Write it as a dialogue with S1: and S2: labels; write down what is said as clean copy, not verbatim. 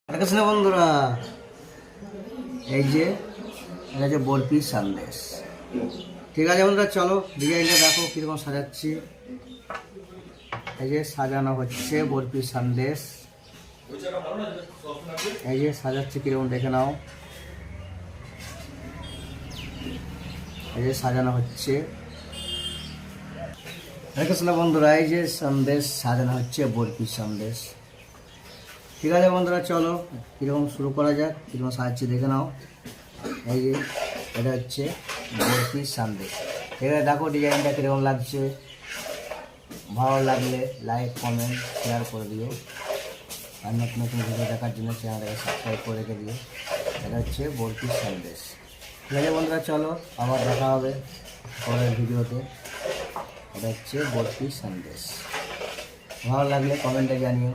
S1: না বন্ধুরা, এই যে এটা হচ্ছে বরফি সন্দেশ। ঠিক আছে বন্ধুরা, চলো ডিজাইনটা দেখো কীরকম সাজাচ্ছি। এই যে সাজানো হচ্ছে বরফি সন্দেশ, এই যে সাজাচ্ছি কীরকম দেখে নাও। এই যে সাজানো হচ্ছে, দেখেছ না বন্ধুরা, এই যে সন্দেশ সাজানো হচ্ছে বরফি সন্দেশ। ঠিক আছে বন্ধুরা, চলো কীরকম শুরু করা যাক, কীরকম সাজাচ্ছি দেখে নাও। এই যে এটা হচ্ছে বরফি সন্দেশ। ঠিক আছে, দেখো ডিজাইনটা কীরকম লাগছে। ভালো লাগলে লাইক কমেন্ট শেয়ার করে দিও, আর নতুন নতুন ভিডিও দেখার জন্য চ্যানেলটাকে সাবস্ক্রাইব করে রেখে দিও। এটা হচ্ছে বরফি সন্দেশ। ঠিক আছে বন্ধুরা, চলো আবার দেখা হবে পরের ভিডিওতে। এটা হচ্ছে বরফি সন্দেশ। ভালো লাগলে কমেন্টে জানিও।